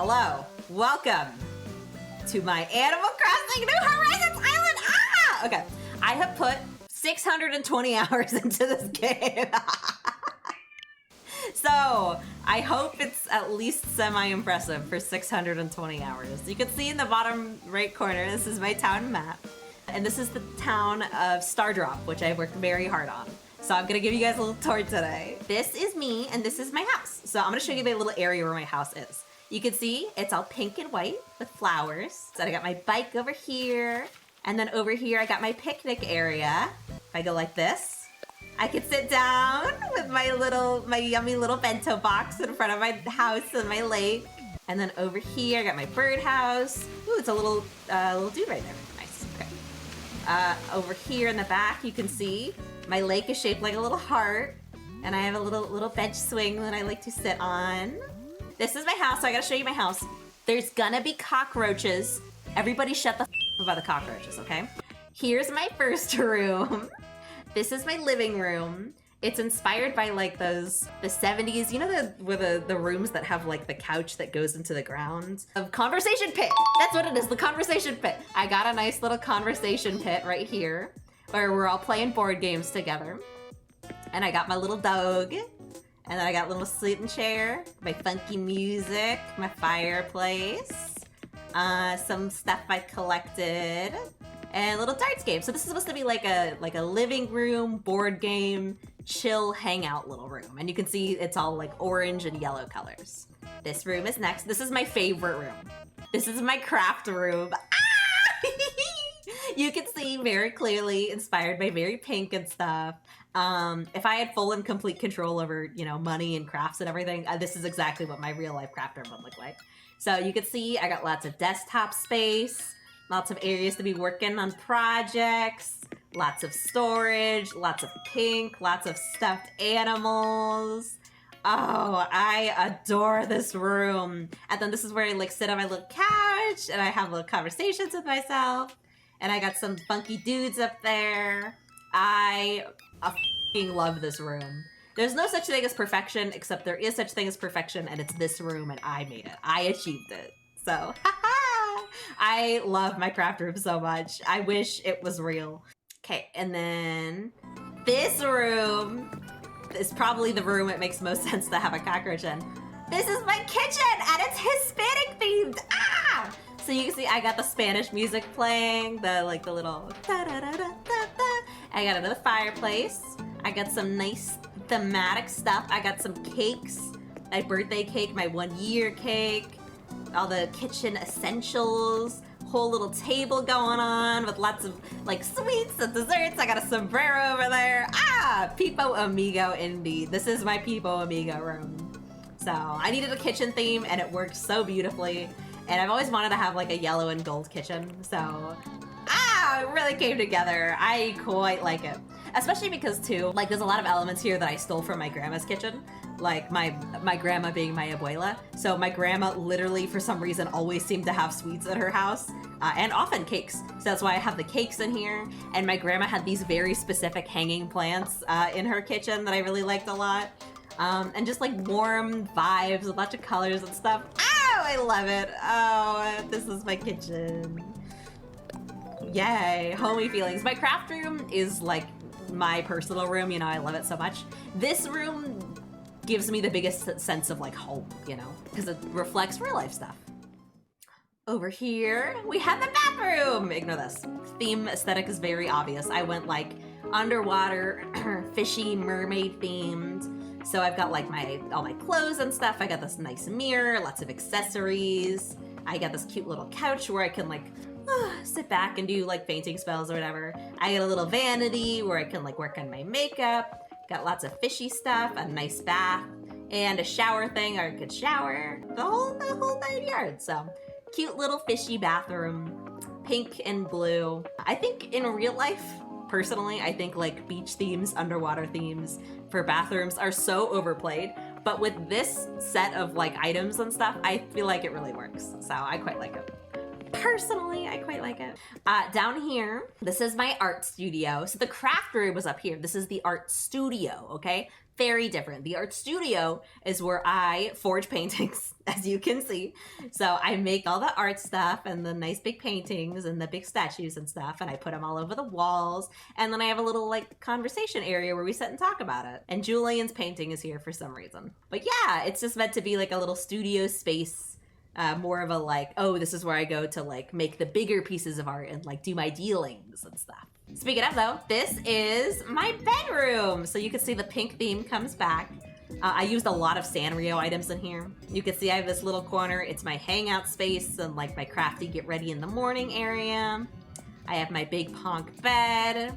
Hello, welcome to my Animal Crossing New Horizons Island. Ah! Okay, I have put 620 hours into this game. So I hope it's at least semi-impressive for 620 hours. You can see in the bottom right corner, this is my town map. And this is the town of Stardrop, which I worked very hard on. So I'm gonna give you guys a little tour today. This is me and this is my house. So I'm gonna show you the little area where my house is. You can see it's all pink and white with flowers. So I got my bike over here. And then over here, I got my picnic area. If I go like this, I can sit down with my yummy little bento box in front of my house and my lake. And then over here, I got my birdhouse. Ooh, it's a little dude right there. Nice, okay. Over here in the back, you can see my lake is shaped like a little heart. And I have a little bench swing that I like to sit on. This is my house, so I gotta show you my house. There's gonna be cockroaches. Everybody shut the f about the cockroaches, okay? Here's my first room. This is my living room. It's inspired by like the 70s, you know the rooms that have like the couch that goes into the ground? A conversation pit, that's what it is, the conversation pit. I got a nice little conversation pit right here where we're all playing board games together. And I got my little dog. And then I got a little seat and chair, my funky music, my fireplace, some stuff I collected, and a little darts game. So this is supposed to be like a living room, board game, chill hangout little room. And you can see it's all like orange and yellow colors. This room is next. This is my favorite room. This is my craft room. Ah! You can see very clearly inspired by very pink and stuff. If I had full and complete control over, you know, money and crafts and everything, this is exactly what my real life craft room would look like. So you can see I got lots of desktop space, lots of areas to be working on projects, lots of storage, lots of pink, lots of stuffed animals. Oh, I adore this room. And then this is where I like sit on my little couch and I have little conversations with myself. And I got some funky dudes up there. I f***ing love this room. There's no such thing as perfection, except there is such thing as perfection, and it's this room, and I made it. I achieved it. So, I love my craft room so much. I wish it was real. Okay, and then this room is probably the room it makes most sense to have a cockroach in. This is my kitchen, and it's Hispanic themed. Ah! So you can see I got the Spanish music playing, the little da-da-da-da-da-da. I got another fireplace. I got some nice thematic stuff. I got some cakes, my birthday cake, my 1-year cake, all the kitchen essentials, whole little table going on with lots of like sweets and desserts. I got a sombrero over there. Ah, Pipo Amigo indeed. This is my Pipo Amigo room. So I needed a kitchen theme and it worked so beautifully. And I've always wanted to have like a yellow and gold kitchen, so it really came together. I quite like it. Especially because too, like there's a lot of elements here that I stole from my grandma's kitchen. Like my grandma being my abuela. So my grandma literally for some reason always seemed to have sweets at her house. And often cakes. So that's why I have the cakes in here. And my grandma had these very specific hanging plants in her kitchen that I really liked a lot. And just like warm vibes with lots of colors and stuff. Oh, I love it. Oh, this is my kitchen. Yay, homey feelings. My craft room is like my personal room, you know, I love it so much. This room gives me the biggest sense of like home, you know, because it reflects real life stuff. Over here, we have the bathroom. Ignore this. Theme aesthetic is very obvious. I went like underwater, fishy, mermaid themed. So I've got like all my clothes and stuff. I got this nice mirror, lots of accessories. I got this cute little couch where I can like sit back and do like painting spells or whatever. I got a little vanity where I can like work on my makeup. Got lots of fishy stuff, a nice bath, and a shower thing where I could shower. The whole 9 yards. So cute little fishy bathroom, pink and blue. I think in real life, personally, I think like beach themes, underwater themes for bathrooms are so overplayed. But with this set of like items and stuff, I feel like it really works. So I quite like it. Personally, I quite like it. Down here, this is my art studio. So the craft room was up here. This is the art studio, okay? Very different. The art studio is where I forge paintings, as you can see. So I make all the art stuff and the nice big paintings and the big statues and stuff, and I put them all over the walls. And then I have a little like conversation area where we sit and talk about it. And Julian's painting is here for some reason. But yeah, it's just meant to be like a little studio space. More of a like, oh, this is where I go to like make the bigger pieces of art and like do my dealings and stuff. Speaking of though, this is my bedroom. So you can see the pink theme comes back. I used a lot of Sanrio items in here. You can see I have this little corner. It's my hangout space and like my crafty get ready in the morning area. I have my big ponk bed,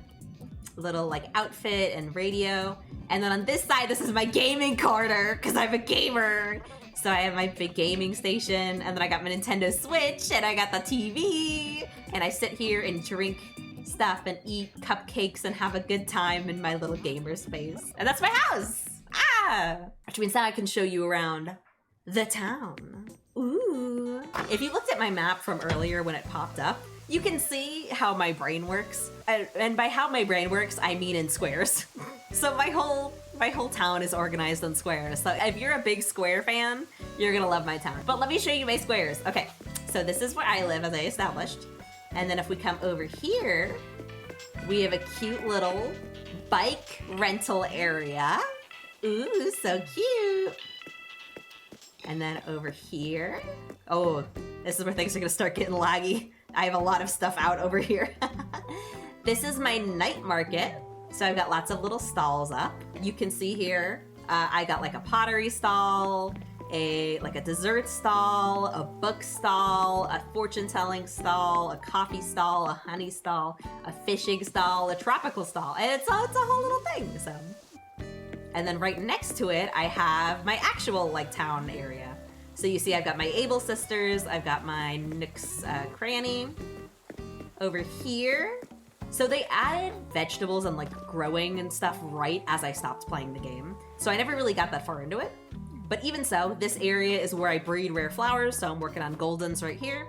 little like outfit and radio. And then on this side, this is my gaming corner because I'm a gamer. So I have my big gaming station, and then I got my Nintendo Switch, and I got the TV, and I sit here and drink stuff and eat cupcakes and have a good time in my little gamer space. And that's my house! Which means now I can show you around the town. Ooh. If you looked at my map from earlier when it popped up, you can see how my brain works. And by how my brain works, I mean in squares. So my whole town is organized in squares. So if you're a big square fan, you're gonna love my town. But let me show you my squares. Okay, so this is where I live, as I established. And then if we come over here, we have a cute little bike rental area. Ooh, so cute. And then over here, oh, this is where things are gonna start getting laggy. I have a lot of stuff out over here. This is my night market. So I've got lots of little stalls up. You can see here, I got like a pottery stall, a dessert stall, a book stall, a fortune telling stall, a coffee stall, a honey stall, a fishing stall, a tropical stall. And it's a whole little thing, so. And then right next to it, I have my actual like town area. So you see I've got my Able Sisters, I've got my Nook's Cranny over here. So they added vegetables and like growing and stuff right as I stopped playing the game. So I never really got that far into it. But even so, this area is where I breed rare flowers. So I'm working on Goldens right here.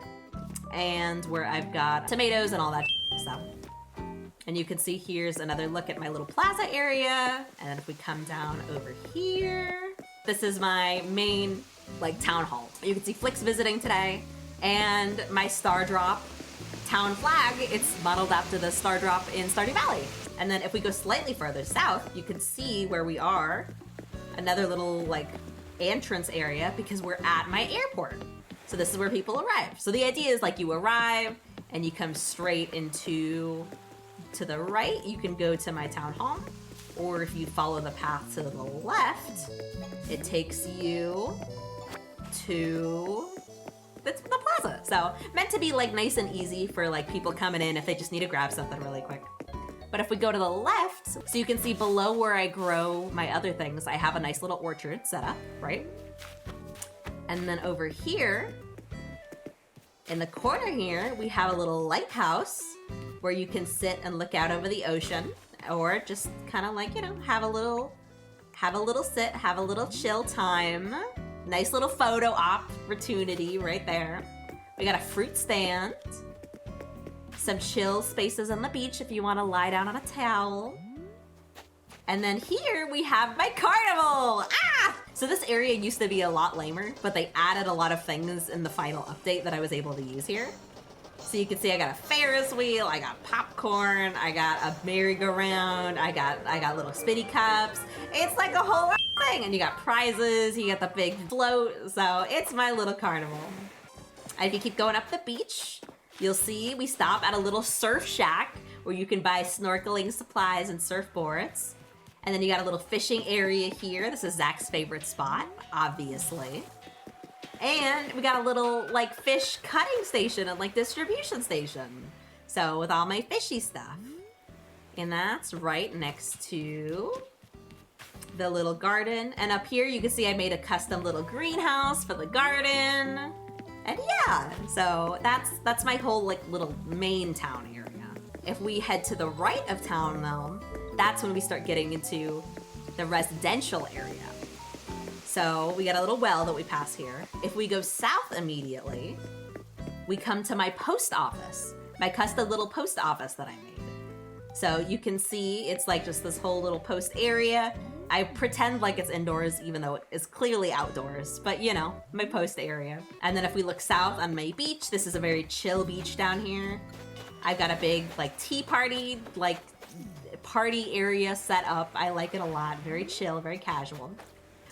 And where I've got tomatoes and all that stuff. And you can see here's another look at my little plaza area. And then if we come down over here, this is my main like town hall. You can see Flick's visiting today. And my Stardrop town flag, it's modeled after the Stardrop in Stardew Valley. And then if we go slightly further south, you can see where we are, another little like entrance area because we're at my airport. So this is where people arrive. So the idea is like you arrive and you come straight into, to the right, you can go to my town hall. Or if you follow the path to the left, it takes you to the plaza. So meant to be like nice and easy for like people coming in if they just need to grab something really quick. But if we go to the left, so you can see below where I grow my other things, I have a nice little orchard set up, right? And then over here, in the corner here, we have a little lighthouse where you can sit and look out over the ocean, or just kind of like, you know, have a little sit, have a little chill time. Nice little photo opportunity right there. We got a fruit stand. Some chill spaces on the beach if you want to lie down on a towel. And then here we have my carnival. So this area used to be a lot lamer, but they added a lot of things in the final update that I was able to use here. So you can see I got a Ferris wheel, I got popcorn, I got a merry-go-round, I got little spinny cups. It's like a whole thing, and you got prizes, you got the big float, so it's my little carnival. And if you keep going up the beach, you'll see we stop at a little surf shack where you can buy snorkeling supplies and surfboards. And then you got a little fishing area here. This is Zach's favorite spot, obviously. And we got a little like fish cutting station and like distribution station. So with all my fishy stuff. And that's right next to the little garden. And up here you can see I made a custom little greenhouse for the garden. And yeah, so that's my whole like little main town area. If we head to the right of town though, that's when we start getting into the residential area. So we got a little well that we pass here. If we go south immediately, we come to my post office, my custom little post office that I made. So you can see it's like just this whole little post area. I pretend like it's indoors, even though it is clearly outdoors, but you know, my post area. And then if we look south on my beach, this is a very chill beach down here. I've got a big like tea party, like party area set up. I like it a lot, very chill, very casual.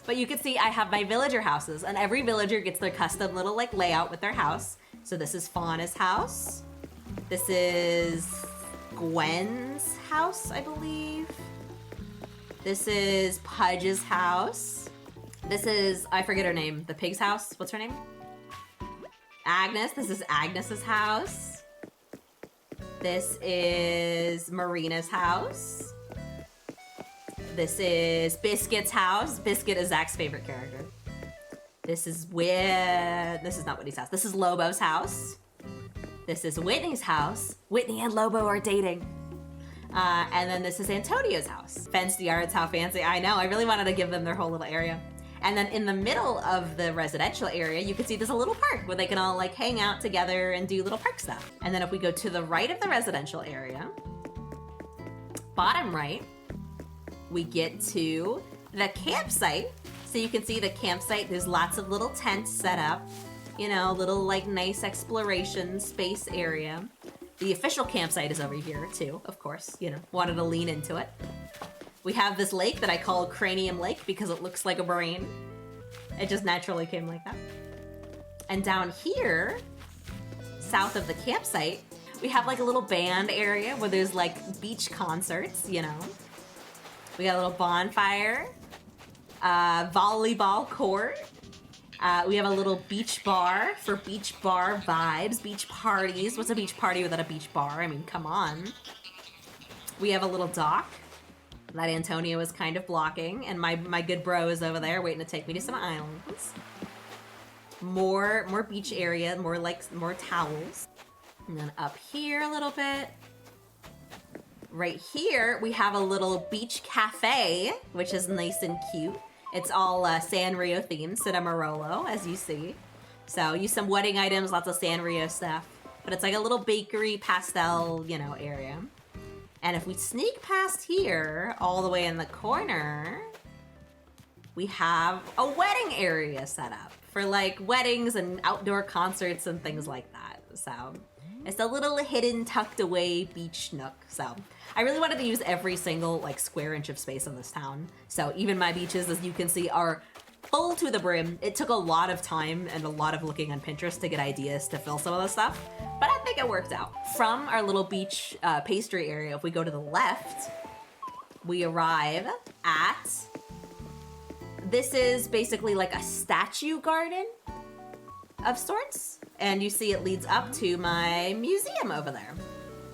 But you can see I have my villager houses, and every villager gets their custom little like layout with their house. So this is Fauna's house. This is Gwen's house, I believe. This is Pudge's house. This is, I forget her name, the pig's house. What's her name? Agnes. This is Agnes's house. This is Marina's house. This is Biscuit's house. Biscuit is Zach's favorite character. This is not Whitney's house. This is Lobo's house. This is Whitney's house. Whitney and Lobo are dating. And then this is Antonio's house. Fenced yards, how fancy. I know, I really wanted to give them their whole little area. And then in the middle of the residential area, you can see there's a little park where they can all like hang out together and do little park stuff. And then if we go to the right of the residential area, bottom right, we get to the campsite. So you can see the campsite, there's lots of little tents set up, you know, little like nice exploration space area. The official campsite is over here too, of course, you know, wanted to lean into it. We have this lake that I call Cranium Lake because it looks like a brain. It just naturally came like that. And down here, south of the campsite, we have like a little band area where there's like beach concerts, you know. We got a little bonfire, volleyball court. We have a little beach bar for beach bar vibes, beach parties. What's a beach party without a beach bar? I mean, come on. We have a little dock that Antonio is kind of blocking, and my good bro is over there waiting to take me to some islands. More beach area, more towels. And then up here a little bit. Right here, we have a little beach cafe, which is nice and cute. It's all Sanrio themed, Cinnamorolo, as you see. So use some wedding items, lots of Sanrio stuff. But it's like a little bakery pastel, you know, area. And if we sneak past here, all the way in the corner, we have a wedding area set up for like weddings and outdoor concerts and things like that. So it's a little hidden, tucked away beach nook. So I really wanted to use every single like square inch of space in this town. So even my beaches, as you can see, are full to the brim. It took a lot of time and a lot of looking on Pinterest to get ideas to fill some of the stuff, but I think it worked out. From our little beach pastry area, if we go to the left, we arrive at, this is basically like a statue garden of sorts. And you see it leads up to my museum over there.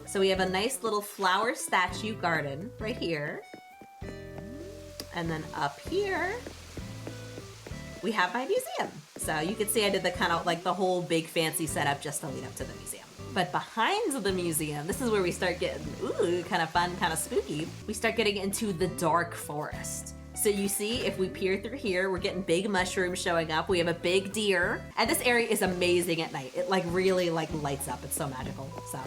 So we have a nice little flower statue garden right here. And then up here, we have my museum. So you can see I did the kind of like the whole big fancy setup just to lead up to the museum. But behind the museum, this is where we start getting, ooh, kind of fun, kind of spooky. We start getting into the dark forest. So you see, if we peer through here, we're getting big mushrooms showing up. We have a big deer. And this area is amazing at night. It like really like lights up. It's so magical. So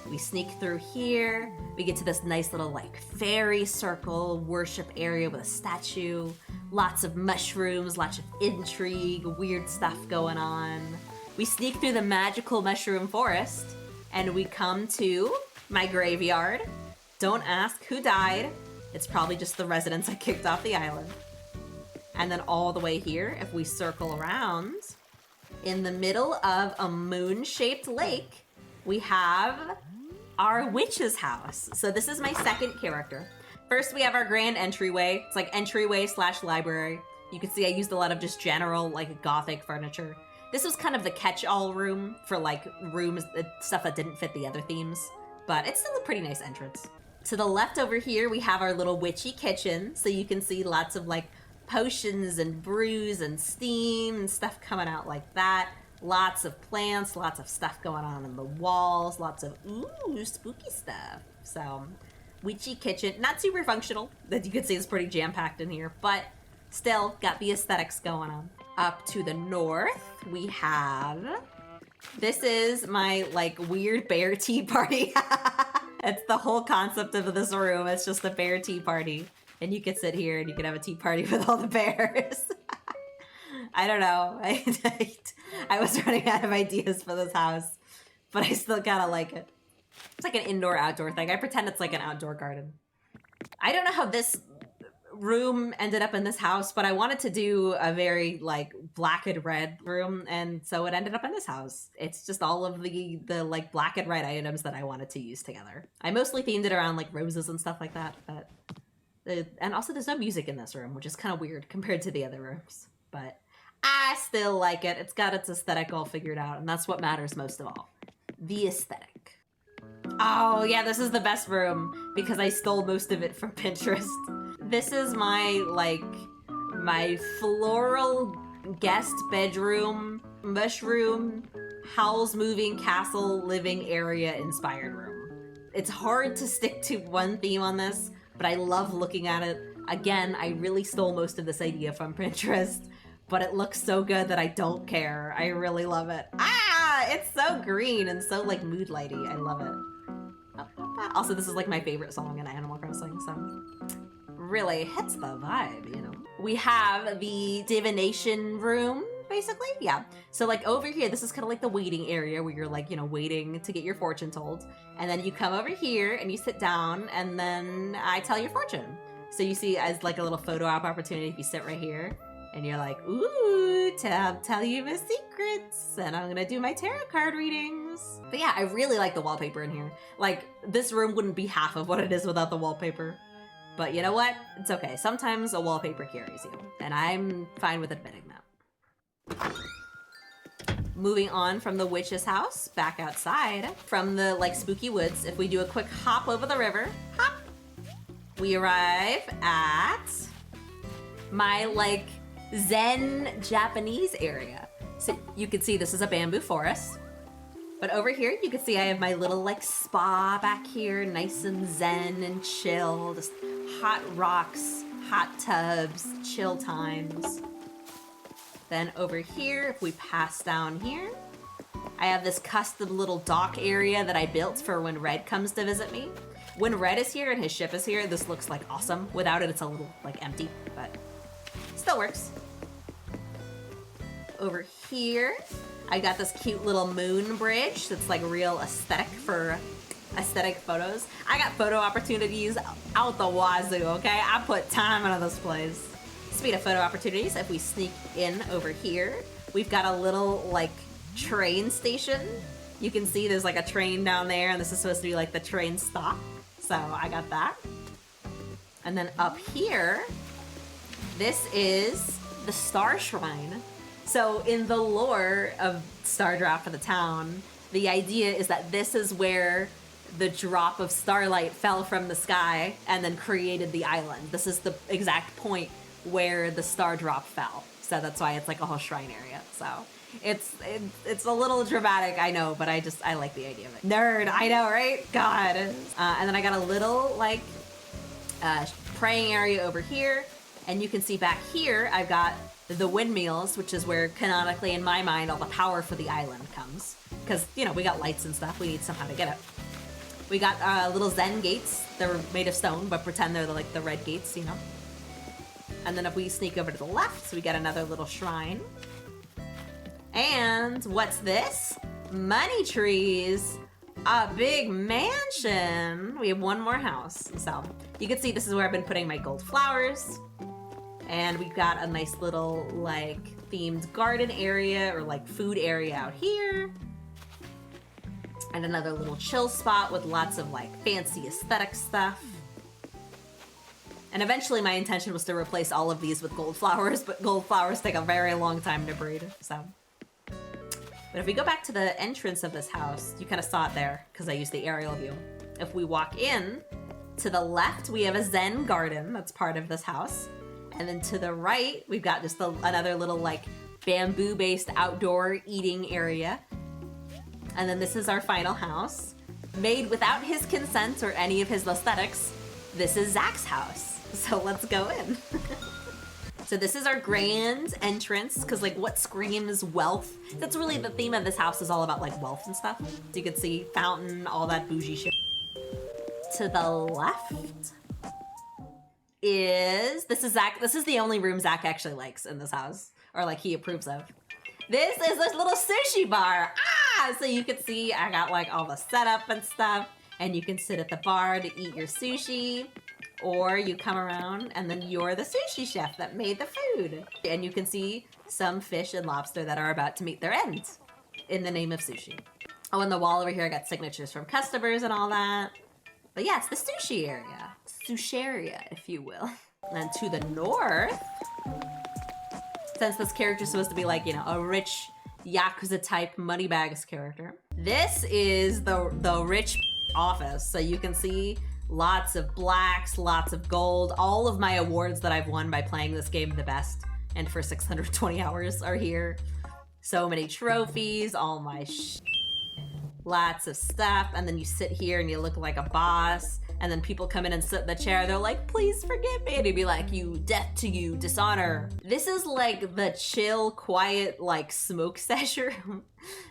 we sneak through here. We get to this nice little like fairy circle worship area with a statue. Lots of mushrooms, lots of intrigue, weird stuff going on. We sneak through the magical mushroom forest and we come to my graveyard. Don't ask who died. It's probably just the residents I kicked off the island. And then all the way here, if we circle around, in the middle of a moon-shaped lake, we have our witch's house. So this is my second character. First, we have our grand entryway. It's like entryway / library. You can see I used a lot of just general like gothic furniture. This was kind of the catch-all room for like rooms, stuff that didn't fit the other themes, but it's still a pretty nice entrance. To the left over here, we have our little witchy kitchen. So you can see lots of like potions and brews and steam and stuff coming out like that. Lots of plants, lots of stuff going on in the walls, lots of ooh, spooky stuff. So witchy kitchen, not super functional. That you can see is pretty jam-packed in here, but still got the aesthetics going on. Up to the north, we have This is my like weird bear tea party. It's the whole concept of this room. It's just a bear tea party. And you could sit here and you could have a tea party with all the bears. I don't know. I was running out of ideas for this house, but I still kind of like it. It's like an indoor-outdoor thing. I pretend it's like an outdoor garden. I don't know how this room ended up in this house, but I wanted to do a very like black and red room, and so it ended up in this house. It's just all of the like black and red items that I wanted to use together. I mostly themed it around like roses and stuff like that, but and also there's no music in this room, which is kind of weird compared to the other rooms, but I still like it. It's got its aesthetic all figured out, and that's what matters most of all. The aesthetic. Oh yeah, this is the best room because I stole most of it from Pinterest. This is my floral guest bedroom, mushroom, Howl's Moving Castle living area inspired room. It's hard to stick to one theme on this, but I love looking at it. Again, I really stole most of this idea from Pinterest, but it looks so good that I don't care. I really love it. Ah, it's so green and so like mood lighty. I love it. Also, this is like my favorite song in Animal Crossing, so really hits the vibe, you know. We have the divination room, basically, yeah. So like over here, this is kind of like the waiting area where you're like, you know, waiting to get your fortune told. And then you come over here and you sit down and then I tell your fortune. So you see as like a little photo op opportunity if you sit right here and you're like, ooh, tell you my secrets, and I'm gonna do my tarot card readings. But yeah, I really like the wallpaper in here. Like, this room wouldn't be half of what it is without the wallpaper. But you know what? It's okay. Sometimes a wallpaper carries you, and I'm fine with admitting that. Moving on from the witch's house, back outside, from the like spooky woods, if we do a quick hop over the river, hop, we arrive at my like Zen Japanese area. So you can see this is a bamboo forest. But over here, you can see I have my little like spa back here, nice and zen and chill, just hot rocks, hot tubs, chill times. Then over here, if we pass down here, I have this custom little dock area that I built for when Red comes to visit me. When Red is here and his ship is here, this looks like awesome. Without it, it's a little like empty, but still works. Over here, I got this cute little moon bridge that's like real aesthetic for aesthetic photos. I got photo opportunities out the wazoo, okay? I put time into this place. Speaking of photo opportunities, if we sneak in over here, we've got a little like train station. You can see there's like a train down there, and this is supposed to be like the train stop. So I got that. And then up here, this is the Star Shrine. So in the lore of Stardrop for the town, the idea is that this is where the drop of starlight fell from the sky and then created the island. This is the exact point where the star drop fell. So that's why it's like a whole shrine area. So it's a little dramatic, I know, but I like the idea of it. Nerd, I know, right? God. And then I got a little like praying area over here. And you can see back here, I've got the windmills, which is where canonically in my mind all the power for the island comes, because you know we got lights and stuff, we need somehow to get it. We got little Zen gates. They're made of stone, but pretend they're like the red gates, you know. And then if we sneak over to the left, so we got another little shrine. And what's this? Money trees. A big mansion. We have one more house. So you can see this is where I've been putting my gold flowers. And we've got a nice little like themed garden area or like food area out here. And another little chill spot with lots of like fancy aesthetic stuff. And eventually my intention was to replace all of these with gold flowers, but gold flowers take a very long time to breed, so. But if we go back to the entrance of this house, you kind of saw it there because I used the aerial view. If we walk in, to the left we have a Zen garden that's part of this house. And then to the right, we've got just another little like bamboo-based outdoor eating area. And then this is our final house. Made without his consent or any of his aesthetics, this is Zach's house. So let's go in. So this is our grand entrance, because like what screams wealth? That's really the theme of this house, is all about like wealth and stuff. So you can see fountain, all that bougie shit. To the left is, this is Zach. This is the only room Zach actually likes in this house, or like he approves of. This is this little sushi bar. So you can see I got like all the setup and stuff, and you can sit at the bar to eat your sushi, or you come around and then you're the sushi chef that made the food. And you can see some fish and lobster that are about to meet their end in the name of sushi. Oh, and the wall over here, I got signatures from customers and all that. But yeah, it's the sushi area. Susheria, if you will. And to the north, since this character's supposed to be like, you know, a rich Yakuza type moneybags character, this is the rich office. So you can see lots of blacks, lots of gold. All of my awards that I've won by playing this game the best and for 620 hours are here. So many trophies, all my lots of stuff. And then you sit here and you look like a boss. And then people come in and sit in the chair. They're like, please forgive me. And you'd be like, you, death to you, dishonor. This is like the chill, quiet, like smoke sesh room.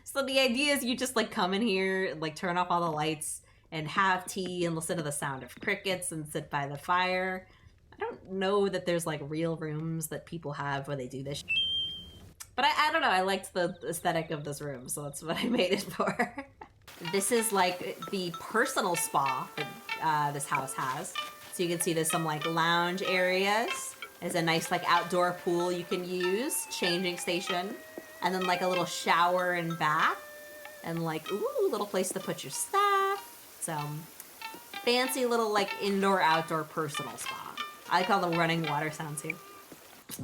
So the idea is you just like come in here, like turn off all the lights and have tea and listen to the sound of crickets and sit by the fire. I don't know that there's like real rooms that people have where they do this. But I don't know, I liked the aesthetic of this room, so that's what I made it for. This is like the personal spa that this house has. So you can see there's some like lounge areas. There's a nice like outdoor pool you can use, changing station, and then like a little shower and bath, and like, ooh, little place to put your stuff. So fancy little like indoor outdoor personal spa. I like all the running water sounds here.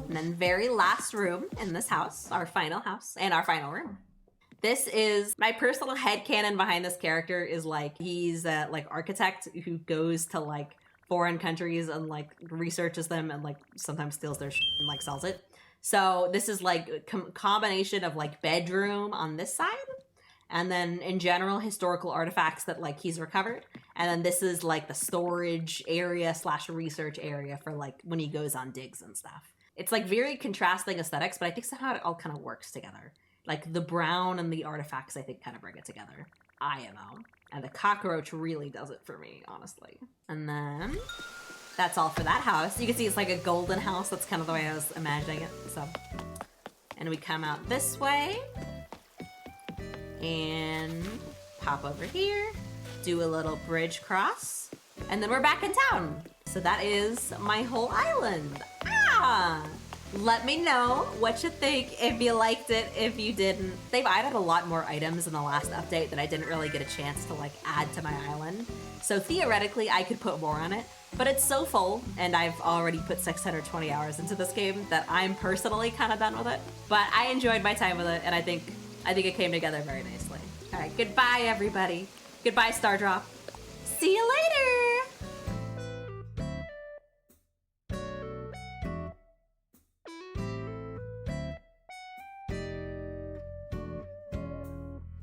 And then very last room in this house, our final house and our final room. This is my personal headcanon behind this character is like, he's a like architect who goes to like foreign countries and like researches them and like sometimes steals their shit and like sells it. So this is like a combination of like bedroom on this side, and then in general historical artifacts that like he's recovered. And then this is like the storage area / research area for like when he goes on digs and stuff. It's like very contrasting aesthetics, but I think somehow it all kind of works together. Like the brown and the artifacts, I think, kind of bring it together. IMO. And the cockroach really does it for me, honestly. And then that's all for that house. You can see it's like a golden house. That's kind of the way I was imagining it. So, and we come out this way and pop over here, do a little bridge cross, and then we're back in town. So that is my whole island. Let me know what you think, if you liked it, if you didn't. They've added a lot more items in the last update that I didn't really get a chance to like add to my island. So theoretically I could put more on it, but it's so full and I've already put 620 hours into this game that I'm personally kind of done with it. But I enjoyed my time with it, and I think it came together very nicely. All right, goodbye everybody. Goodbye Stardrop. See you later.